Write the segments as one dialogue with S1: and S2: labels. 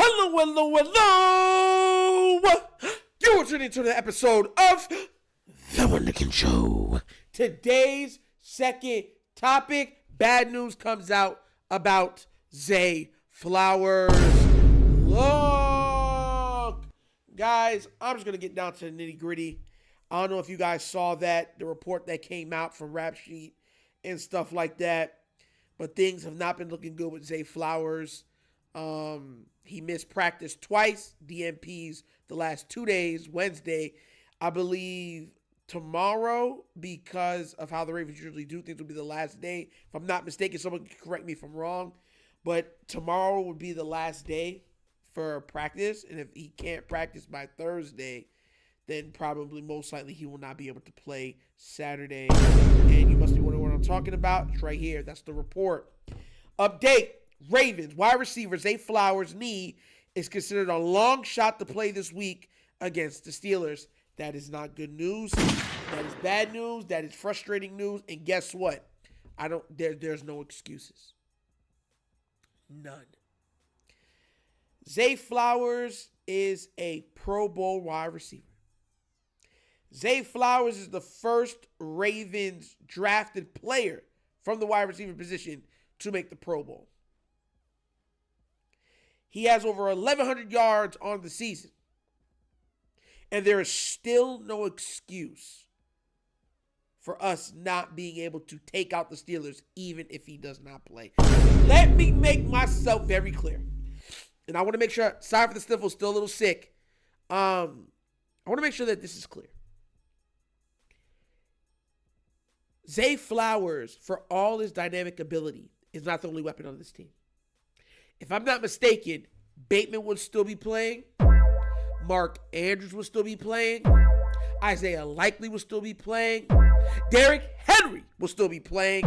S1: Hello, hello, hello! You're tuning into the episode of The Wunderkind Show. Today's second topic, bad news comes out about Zay Flowers. Look! Guys, I'm just going to get down to the nitty gritty. I don't know if you guys saw that, the report that came out from Rap Sheet and stuff like that. But things have not been looking good with Zay Flowers. He missed practice twice, DNPs the last 2 days, Wednesday. I believe tomorrow, because of how the Ravens usually do things, will be the last day. If I'm not mistaken, someone can correct me if I'm wrong. But tomorrow would be the last day for practice. And if he can't practice by Thursday, then probably most likely he will not be able to play Saturday. And you must be wondering what I'm talking about. It's right here. That's the report. Update. Ravens wide receiver Zay Flowers' knee is considered a long shot to play this week against the Steelers. That is not good news. That is bad news. That is frustrating news. And guess what? There's no excuses. None. Zay Flowers is a Pro Bowl wide receiver. Zay Flowers is the first Ravens drafted player from the wide receiver position to make the Pro Bowl. He has over 1,100 yards on the season. And there is still no excuse for us not being able to take out the Steelers even if he does not play. Let me make myself very clear. And I want to make sure, sorry for the sniffle, still a little sick. I want to make sure that this is clear. Zay Flowers, for all his dynamic ability, is not the only weapon on this team. If I'm not mistaken, Bateman would still be playing. Mark Andrews would still be playing. Isaiah Likely would still be playing. Derrick Henry will still be playing.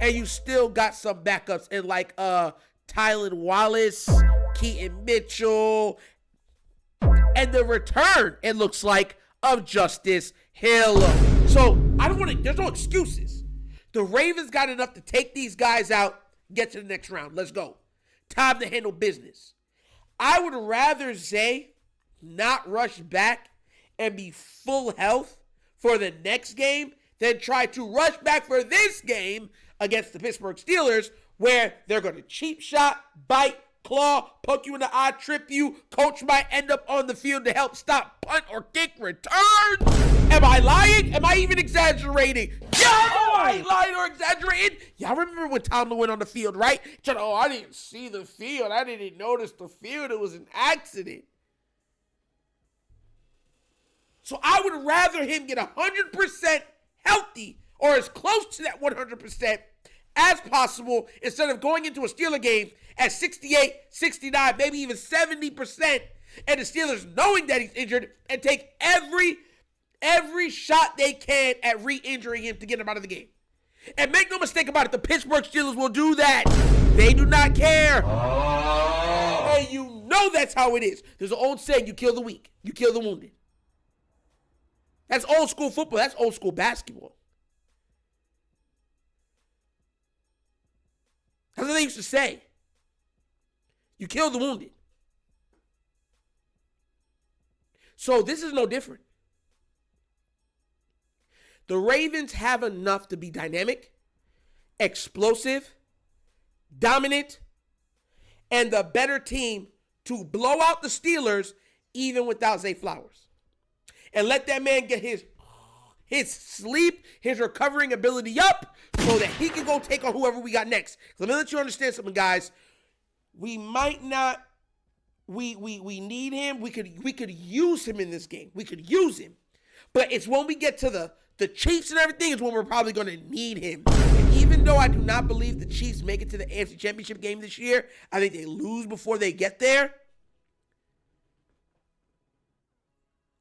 S1: And you still got some backups in like Tylan Wallace, Keaton Mitchell, and the return, it looks like, of Justice Hill. So there's no excuses. The Ravens got enough to take these guys out, get to the next round. Let's go. Time to handle business. I would rather Zay not rush back and be full health for the next game than try to rush back for this game against the Pittsburgh Steelers, where they're going to cheap shot, bite, claw, poke you in the eye, trip you. Coach might end up on the field to help stop punt or kick returns. Am I lying? Am I even exaggerating? Yeah, I ain't lying or exaggerating. Y'all remember when Tomlin went on the field, right? Said, I didn't see the field. I didn't notice the field. It was an accident. So I would rather him get 100% healthy or as close to that 100% as possible instead of going into a Steeler game at 68, 69, maybe even 70%, and the Steelers knowing that he's injured and take every shot they can at re-injuring him to get him out of the game. And make no mistake about it, the Pittsburgh Steelers will do that. They do not care. Oh. And you know that's how it is. There's an old saying, you kill the weak, you kill the wounded. That's old school football. That's old school basketball. That's what they used to say. You kill the wounded. So this is no different. The Ravens have enough to be dynamic, explosive, dominant, and the better team to blow out the Steelers even without Zay Flowers. And let that man get his sleep, his recovering ability up so that he can go take on whoever we got next. Let me let you understand something, guys. We might not, we need him. We could use him in this game. We could use him. But it's when we get to the Chiefs and everything is when we're probably going to need him. And even though I do not believe the Chiefs make it to the AFC Championship game this year, I think they lose before they get there.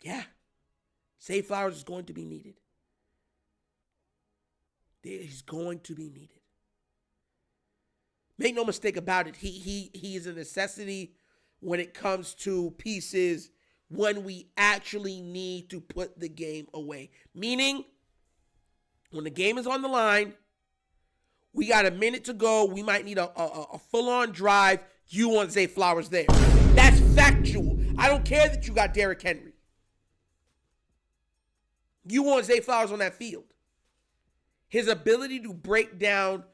S1: Yeah. Zay Flowers is going to be needed. He's going to be needed. Make no mistake about it. He is a necessity when it comes to pieces when we actually need to put the game away. Meaning, when the game is on the line, we got a minute to go. We might need a full-on drive. You want Zay Flowers there. That's factual. I don't care that you got Derrick Henry. You want Zay Flowers on that field. His ability to break down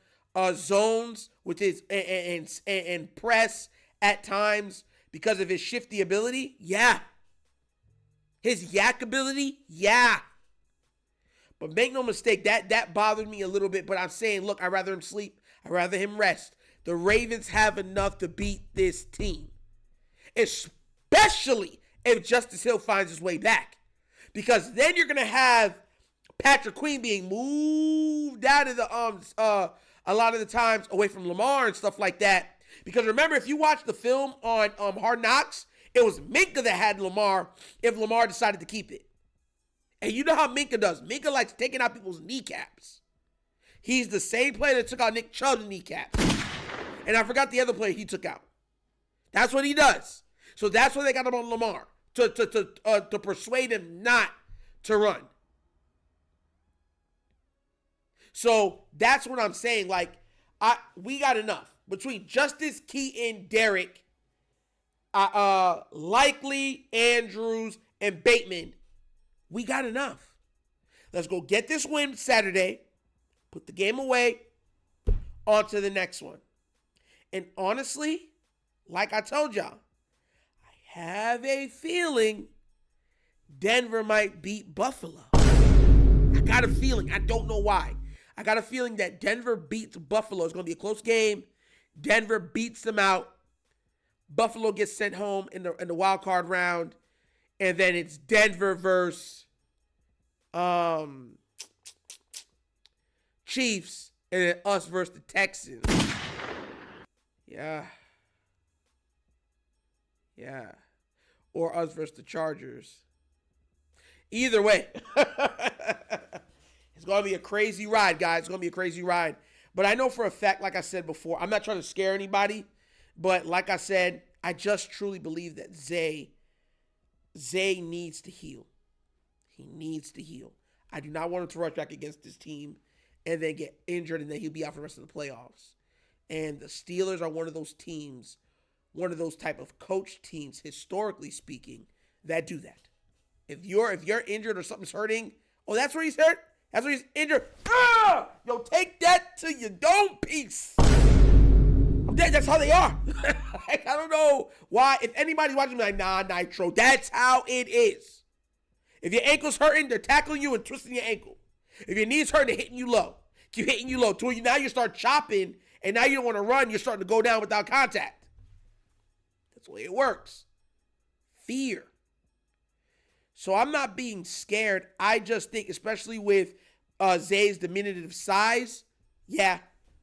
S1: zones with his and press at times because of his shifty ability, yeah. His yak ability, yeah. But make no mistake, that bothered me a little bit. But I'm saying, look, I'd rather him sleep. I'd rather him rest. The Ravens have enough to beat this team. Especially if Justice Hill finds his way back. Because then you're going to have Patrick Queen being moved out of the a lot of the times away from Lamar and stuff like that. Because remember, if you watch the film on Hard Knocks, it was Minka that had Lamar if Lamar decided to keep it. And you know how Minka does. Minka likes taking out people's kneecaps. He's the same player that took out Nick Chubb's kneecaps. And I forgot the other player he took out. That's what he does. So that's why they got him on Lamar. To persuade him not to run. So that's what I'm saying. Like, we got enough. Between Justice, Keaton, Derrick, Likely, Andrews, and Bateman, we got enough. Let's go get this win Saturday, put the game away, on to the next one. And honestly, like I told y'all, I have a feeling Denver might beat Buffalo. I got a feeling. I don't know why. I got a feeling that Denver beats Buffalo. It's going to be a close game. Denver beats them out. Buffalo gets sent home in the wild card round. And then it's Denver versus Chiefs. And then us versus the Texans. Yeah. Or us versus the Chargers. Either way. It's going to be a crazy ride, guys. It's going to be a crazy ride. But I know for a fact, like I said before, I'm not trying to scare anybody. But like I said, I just truly believe that Zay needs to heal. He needs to heal. I do not want him to rush back against this team and then get injured and then he'll be out for the rest of the playoffs. And the Steelers are one of those teams, one of those type of coach teams, historically speaking, that do that. If you're injured or something's hurting, oh, that's where he's hurt? That's where he's injured. Yo, take that to your dome piece. I'm dead. That's how they are. I don't know why. If anybody's watching me like, nah, Nitro, that's how it is. If your ankle's hurting, they're tackling you and twisting your ankle. If your knee's hurting, they're hitting you low. Keep hitting you low. Now you start chopping, and now you don't want to run. You're starting to go down without contact. That's the way it works. Fear. So I'm not being scared. I just think, especially with Zay's diminutive size, yeah,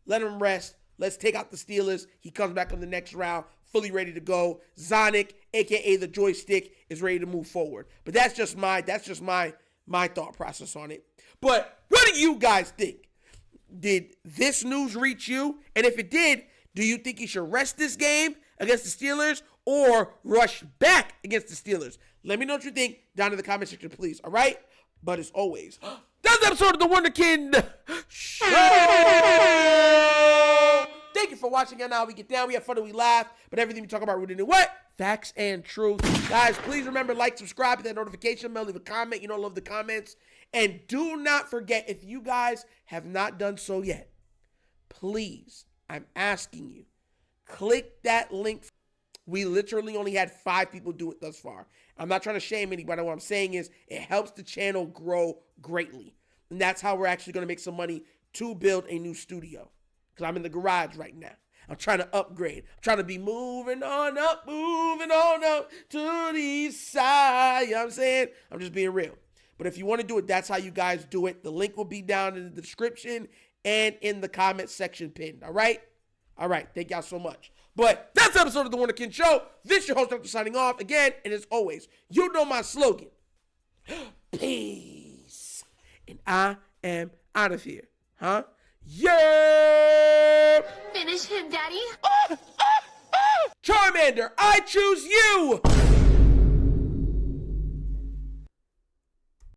S1: let him rest. Let's take out the Steelers. He comes back on the next round, fully ready to go. Zonic, a.k.a. the joystick, is ready to move forward. But that's just my thought process on it. But what do you guys think? Did this news reach you? And if it did, do you think he should rest this game against the Steelers or rush back against the Steelers? Let me know what you think down in the comment section, please. All right? But as always, that's the episode of The Wunderkind Show. Thank you for watching. And now we get down, we have fun, and we laugh. But everything we talk about rooted in what? Facts and truth. Guys, please remember, like, subscribe, hit that notification bell, leave a comment. You know I love the comments. And do not forget, if you guys have not done so yet, please, I'm asking you, click that link. We literally only had 5 people do it thus far. I'm not trying to shame anybody. What I'm saying is it helps the channel grow greatly. And that's how we're actually going to make some money to build a new studio. Because I'm in the garage right now. I'm trying to upgrade. I'm trying to be moving on up to the east side. You know what I'm saying? I'm just being real. But if you want to do it, that's how you guys do it. The link will be down in the description and in the comment section pinned. All right? All right. Thank y'all so much. But that's the episode of The Wunderkind Show. This your host, Dr. signing off again. And as always, you know my slogan. Peace. And I am out of here. Huh? Yeah!
S2: Finish him, Daddy.
S1: Charmander, I choose you!